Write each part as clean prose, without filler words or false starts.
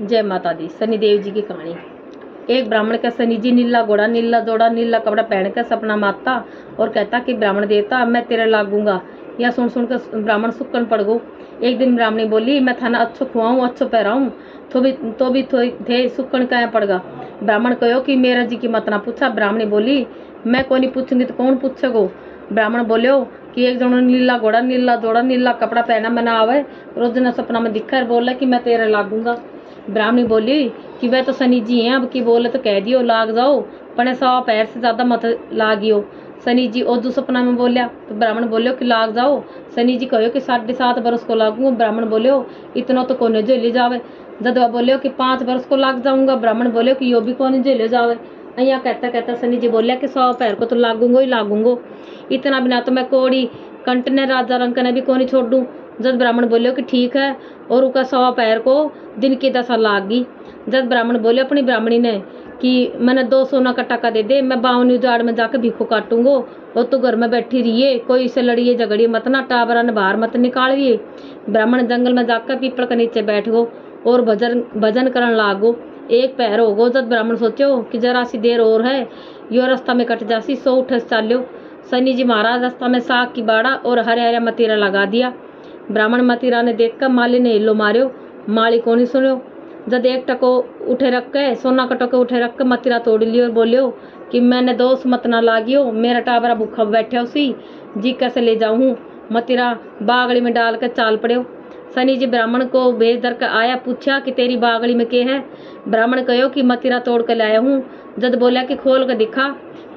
जय माता दी। शनिदेव जी की कहानी। एक ब्राह्मण का शनि जी नीला घोड़ा नीला जोड़ा नीला कपड़ा पहन कर सपना मारता और कहता कि ब्राह्मण देवता मैं तेरे लागूंगा। या सुन सुन कर ब्राह्मण सुक्कन पड़ गो। एक दिन ब्राह्मणी बोली मैं थाना अच्छो खुआऊं अच्छो पहराऊं तो भी थे सुक्कन कह पड़गा। ब्राह्मण कहो कि मेरा जी की मत ना पूछा। ब्राह्मणी बोली मैं कोई नहीं पूछूंगी तो कौन पूछेगो। ब्राह्मण बोलियो कि एक जनो नीला घोड़ा नीला जोड़ा नीला कपड़ा पहना मना आवे रोज न सपना में दिखा बोला कि मैं तेरे लागूंगा। ब्राह्मणी बोली कि वह तो शनि जी हैं, अब की बोले तो कह दियो लाग जाओ पने 100 पैर से ज्यादा मत लागियो। शनि जी ओजू सपना में बोलिया तो ब्राह्मण बोलियो कि लाग जाओ। शनि जी कहो कि 7.5 बरस को लागूंगा। ब्राह्मण बोलियो इतना तो कोने झेली जावे। जदवा बोलियो कि 5 बरस को लाग जाऊंगा। ब्राह्मण बोलियो कि यो भी कोने झेले जावे। अया कहता कहता शनि जी बोलिया कि 100 पैर को तो लागूंगो ही लागूंगो। इतना बिना तो मैं कोड़ी कंट ने राजा रंग ने भी कोनी छोड़ दूं। जब ब्राह्मण बोलियो कि ठीक है और उसका 100 पैर को दिन की 10 लाग गई। जब ब्राह्मण बोले अपनी ब्राह्मणी ने कि मैंने 2 सोना का टका दे दे मैं 52 उजाड़ में जाकर भिखो काटूंगो और तू घर में बैठी रहिए कोई से लड़िए झगड़िए मत ना टाबरा ने बाहर मत निकालिए। ब्राह्मण जंगल में जाकर पीपल के नीचे बैठ गो और भजन करन लागो। एक पैर हो गो। जब ब्राह्मण सोचो कि जरा सी देर और है यो रास्ता में कट जासी। 100 उठ चाल्यो। शनि जी महाराज रास्ता में साग की बाड़ा और हरे हरे मतीरा लगा दिया। ब्राह्मण मतीरा ने देखकर माली ने हिलो मारियो। माली को नहीं सुनियो। जब एक टको उठे रख के सोना का टको उठे रख के मतीरा तोड़ लियो और बोलियो कि मैंने दोष मत ना लागियो मेरा टाबरा भूखा बैठे उसी जी कैसे ले जाऊं। मतीरा बागड़ी में डाल कर चाल पड़ो। शनि जी ब्राह्मण को भेज धर कर आया पूछा कि तेरी बागड़ी में क्या है। ब्राह्मण कहो कि मतीरा तोड़ कर लाया हूँ। जद बोला कि खोल कर दिखा।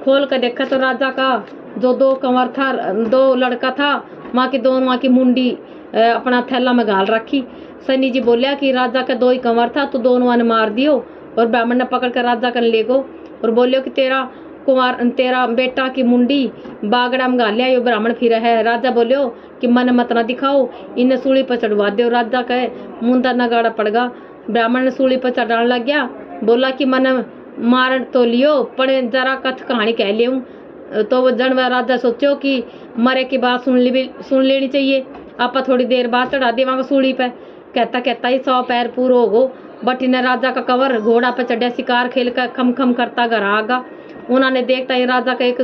खोल कर देखा तो राजा का जो 2 कंवर था 2 लड़का था माँ की दोनों की मुंडी अपना थैला में गाल रखी। शनि जी बोलिया कि राजा का 2 ही कंवर था तो दोनों ने मार दियो। और ब्राह्मण ने पकड़ कर राजा कर ले गो और बोलियो कि तेरा बेटा की मुंडी बागड़ा में गालिया यो ब्राह्मण फिर है। राजा बोलियो कि मन मत ना दिखाओ इन्हें सूली पर चढ़वा दो। राजा कहे मुंदा नगाड़ा पड़गा। ब्राह्मण ने सूली पर चढ़ाने लग गया। बोला कि मन मार तो लियो पड़े जरा कथ कहानी कह लियो। तो वो जनवा राजा सोचो कि मरे की बात सुन लेनी चाहिए। आपा थोड़ी देर बाद चढ़ा देवांगा सूली पे। कहता कहता ही 100 पैर पूरा हो गो। बटी ने राजा का कवर घोड़ा पे चढ़िया शिकार खेल कर खम खम करता घर आगा। उन्होंने देखता ही राजा का एक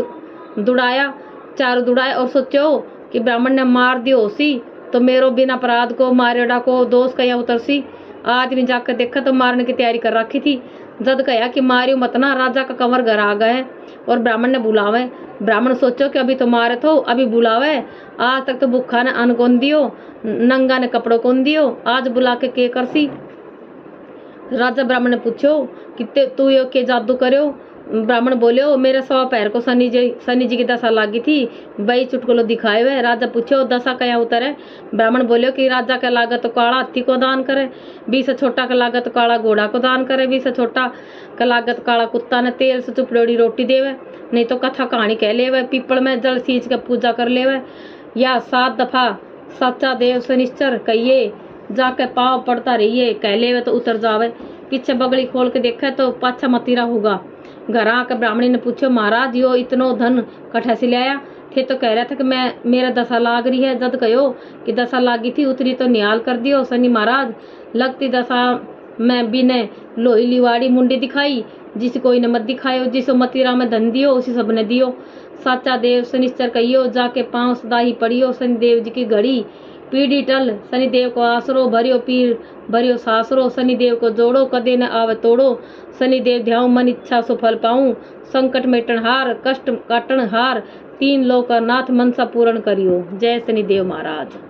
दुड़ाया 4 दुड़ाए और सोचो कि ब्राह्मण ने मार दियो होसी तो मेरो बिना अपराध को मारेड़ा को दोष कया उतरसी। आदमी जाकर देखा तो मारने की तैयारी कर रखी थी। जद कहा कि मारियो मत ना राजा का कंवर घर आ गए और ब्राह्मण ने बुलावे। ब्राह्मण सोचो कि अभी तो मारे तो अभी बुलावे। आज तक तो भूखा ने अन्न कौन दियो नंगा ने कपड़ों कौन दियो आज बुला के करसी। राजा ब्राह्मण ने पूछो कि तू यो के जादू करो। ब्राह्मण बोले मेरे 100 पैर को शनि जी की दशा लागी थी वही चुटकुलो दिखाए हुए। राजा पूछो दशा क्या उतरे। ब्राह्मण बोले कि राजा का लागत तो काला हाथी को दान करे 20 से छोटा का लागत काला घोड़ा को दान करे 20 से छोटा का लागत काला कुत्ता ने तेल से चुपड़ोड़ी रोटी देवे नहीं तो कथा कहानी कह लेवे पीपल में जल सींच के पूजा कर लेवे या 7 दफा सच्चा देव शनिश्चर कहिए जाके पाव पड़ता रहिए कह लेवे तो उतर जावे। पीछे बगड़ी खोल के देखा तो पाछा मतीरा होगा। घर आकर ब्राह्मणी ने पूछो महाराज यो इतनो धन कठा से लाया थे। तो कह रहा था कि मैं मेरा दशा लाग रही है। जद कहो कि दशा लागी थी उतरी तो निहाल कर दियो। शनि महाराज लगती दशा में बिने लोही लिवाड़ी मुंडी दिखाई जिसे कोई ने मत दिखायो जिसो मतीरा में धन दियो उसी सबने दियो। साचा देव शनिश्चर कहियो जाके 5 सदाही पड़ियो। शनिदेव जी की घड़ी पीढ़ी टल शनिदेव को आसरो भरियो पीर भरियो सासरो। शनिदेव को जोड़ो कदे न आवे तोड़ो। शनिदेव ध्याऊ मन इच्छा सो फल पाऊं संकट मेटन हार कष्ट काटन हार 3 लोक नाथ मनसा पूर्ण करियो। जय शनिदेव महाराज।